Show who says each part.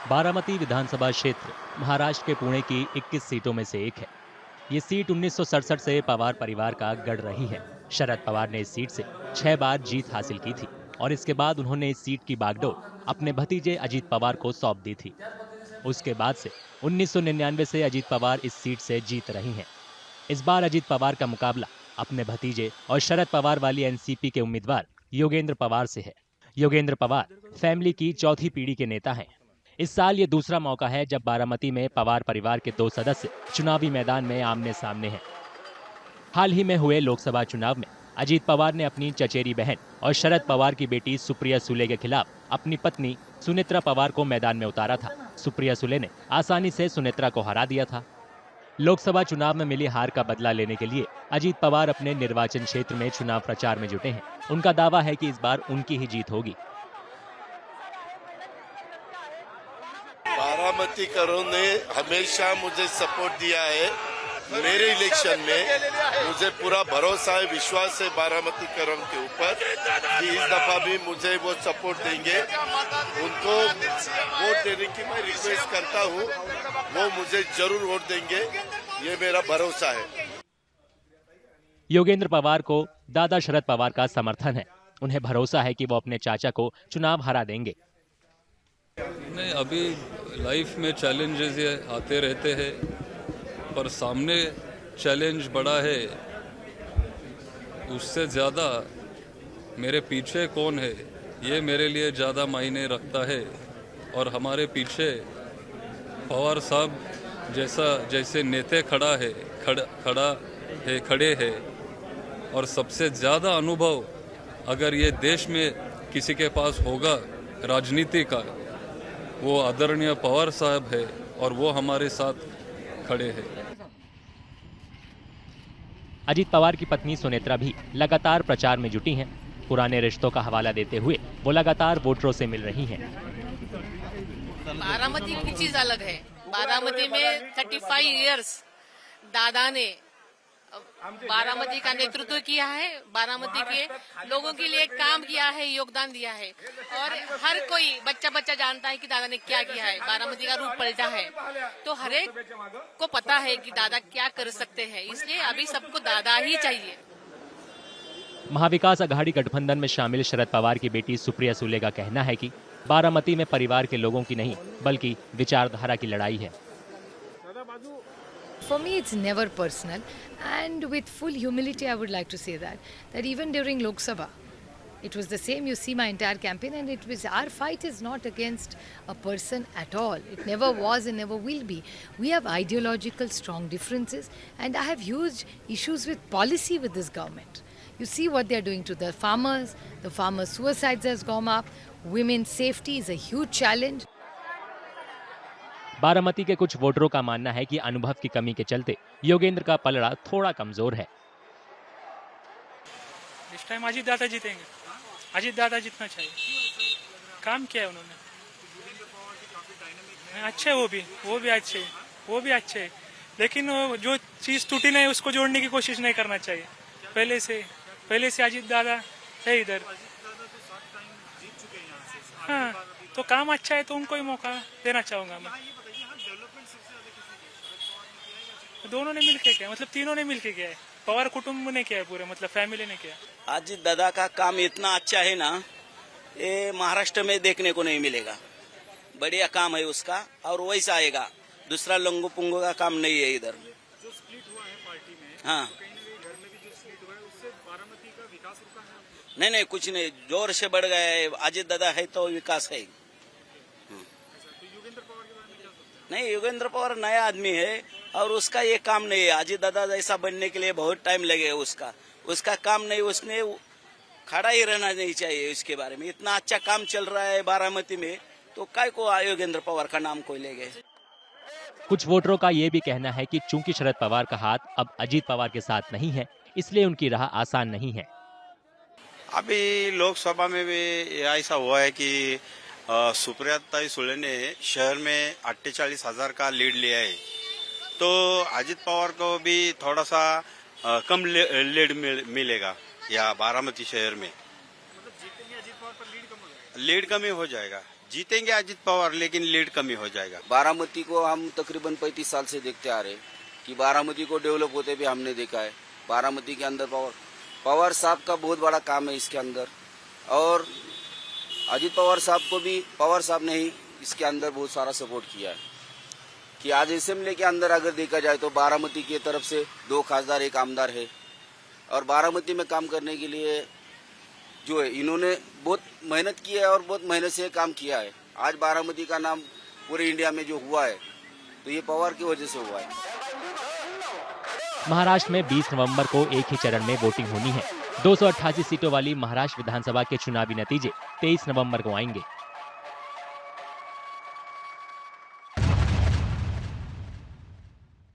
Speaker 1: बारामती विधानसभा क्षेत्र महाराष्ट्र के पुणे की 21 सीटों में से एक है। ये सीट 1967 से पवार परिवार का गढ़ रही है। शरद पवार ने इस सीट से 6 बार जीत हासिल की थी और इसके बाद उन्होंने इस सीट की बागडोर अपने भतीजे अजीत पवार को सौंप दी थी। उसके बाद से 1999 से अजीत पवार इस सीट से जीत रही हैं। इस बार अजीत पवार का मुकाबला अपने भतीजे और शरद पवार वाली एनसीपी के उम्मीदवार योगेंद्र पवार से है। योगेंद्र पवार फैमिली की चौथी पीढ़ी के नेता हैं। इस साल ये दूसरा मौका है जब बारामती में पवार परिवार के 2 सदस्य चुनावी मैदान में आमने सामने हैं। हाल ही में हुए लोकसभा चुनाव में अजीत पवार ने अपनी चचेरी बहन और शरद पवार की बेटी सुप्रिया सुले के खिलाफ अपनी पत्नी सुनेत्रा पवार को मैदान में उतारा था। सुप्रिया सुले ने आसानी से सुनेत्रा को हरा दिया था। लोकसभा चुनाव में मिली हार का बदला लेने के लिए अजीत पवार अपने निर्वाचन क्षेत्र में चुनाव प्रचार में जुटे हैं। उनका दावा है कि इस बार उनकी ही जीत होगी।
Speaker 2: बारामतीकरों ने हमेशा मुझे सपोर्ट दिया है। मेरे इलेक्शन में मुझे पूरा भरोसा है, विश्वास है बारामतीकरों के ऊपर कि इस दफा भी मुझे वो सपोर्ट देंगे। उनको वोट देने की मैं रिक्वेस्ट करता हूँ, वो मुझे जरूर वोट देंगे, ये मेरा भरोसा है।
Speaker 1: योगेंद्र पवार को दादा शरद पवार का समर्थन है। उन्हें भरोसा है कि वो अपने चाचा को चुनाव हरा देंगे।
Speaker 3: नहीं, अभी लाइफ में चैलेंजेस आते रहते हैं, पर सामने चैलेंज बड़ा है। उससे ज़्यादा मेरे पीछे कौन है, ये मेरे लिए ज़्यादा मायने रखता है। और हमारे पीछे पवार साहब जैसे नेता खड़े हैं। और सबसे ज़्यादा अनुभव अगर ये देश में किसी के पास होगा राजनीति का, वो आदरणीय पवार साहब है और वो हमारे साथ खड़े हैं।
Speaker 1: अजीत पवार की पत्नी सुनेत्रा भी लगातार प्रचार में जुटी हैं। पुराने रिश्तों का हवाला देते हुए वो लगातार वोटरों से मिल रही हैं।
Speaker 4: बारामती की चीज अलग है। बारामती में 35 इयर्स दादा ने बारामती का नेतृत्व किया है, बारामती के लोगों के लिए काम किया है, योगदान दिया है। और हर कोई बच्चा जानता है कि दादा ने क्या किया है, बारामती का रूप पलटा है। तो हर एक को पता है कि दादा क्या कर सकते हैं, इसलिए अभी सबको दादा ही चाहिए।
Speaker 1: महाविकास अघाड़ी गठबंधन में शामिल शरद पवार की बेटी सुप्रिया सुले का कहना है कि बारामती में परिवार के लोगों की नहीं बल्कि विचारधारा की लड़ाई है।
Speaker 5: For me, it's never personal, and with full humility, I would like to say that even during Lok Sabha, it was the same. You see my entire campaign, and it was our fight is not against a person at all. It never was and never will be. We have ideological strong differences, and I have huge issues with policy with this government. You see what they are doing to the farmers. The farmers' suicides has gone up. Women's safety is a huge challenge.
Speaker 1: Baramati के कुछ वोटरों का मानना है कि अनुभव की कमी के चलते योगेंद्र का पलड़ा थोड़ा कमजोर है।
Speaker 6: इस टाइम अजीत दादा जीतेंगे। अजीत दादा जीतना चाहिए। काम किया है उन्होंने, अच्छे वो भी अच्छे, लेकिन जो चीज टूटी नहीं उसको जोड़ने की कोशिश नहीं करना चाहिए। पहले से अजीत दादा है इधर। हाँ, तो काम अच्छा है तो उनको ही मौका देना चाहूंगा मैं। दोनों ने मिलके किया, मतलब तीनों ने मिलके किया है। पवार कुटुंब ने किया है, पूरे मतलब फैमिली ने किया।
Speaker 7: अजीत दादा का काम इतना अच्छा है ना, ये महाराष्ट्र में देखने को नहीं मिलेगा। बढ़िया काम है उसका और वैसा आएगा। दूसरा लंगू पुंगू का काम नहीं है इधर।
Speaker 6: जो स्प्लिट हुआ है पार्टी में,
Speaker 7: हाँ,
Speaker 6: तो कहीं ना कहीं घर में भी जो स्प्लिट हुआ है उससे बारामती का विकास रुका है?
Speaker 7: नहीं, कुछ नहीं, जोर से बढ़ गया है। अजीत दादा है तो विकास है। नहीं, योगेंद्र पवार नया आदमी है और उसका ये काम नहीं है। अजीत दादा जैसा बनने के लिए बहुत टाइम लगेगा। उसका काम नहीं, उसने खड़ा ही रहना नहीं चाहिए। इसके बारे में इतना अच्छा काम चल रहा है बारामती में, तो काय को योगेंद्र पवार का नाम कोई ले गए।
Speaker 1: कुछ वोटरों का ये भी कहना है कि चूंकि शरद पवार का हाथ अब अजीत पवार के साथ नहीं है, इसलिए उनकी राह आसान नहीं है।
Speaker 8: अभी लोकसभा में भी ऐसा हुआ है कि सुप्रिया सुले ने शहर में 48,000 का लीड लिया है, तो अजीत पवार को भी थोड़ा सा कम लीड मिलेगा या बारामती शहर में।
Speaker 6: मतलब जीतेंगे अजीत पवार पर लीड कम हो जाएगा।
Speaker 8: लीड कम ही हो जाएगा। जीतेंगे अजित पवार, लेकिन लीड कमी हो जाएगा।
Speaker 7: बारामती को हम तकरीबन 35 साल से देखते आ रहे कि बारामती को डेवलप होते भी हमने देखा है। बारामती के अंदर पवार साहब का बहुत बड़ा काम है इसके अंदर, और अजित पवार साहब को भी पवार साहब ने ही इसके अंदर बहुत सारा सपोर्ट किया है। कि आज असेंबली के अंदर अगर देखा जाए तो बारामती की तरफ से 2 खासदार 1 आमदार है, और बारामती में काम करने के लिए जो है इन्होंने बहुत मेहनत की है और बहुत मेहनत से काम किया है। आज बारामती का नाम पूरे इंडिया में जो हुआ है तो ये पवार की वजह से हुआ है।
Speaker 1: महाराष्ट्र में 20 नवंबर को एक ही चरण में वोटिंग होनी है। 288 सीटों वाली महाराष्ट्र विधानसभा के चुनावी नतीजे 23 नवंबर को आएंगे।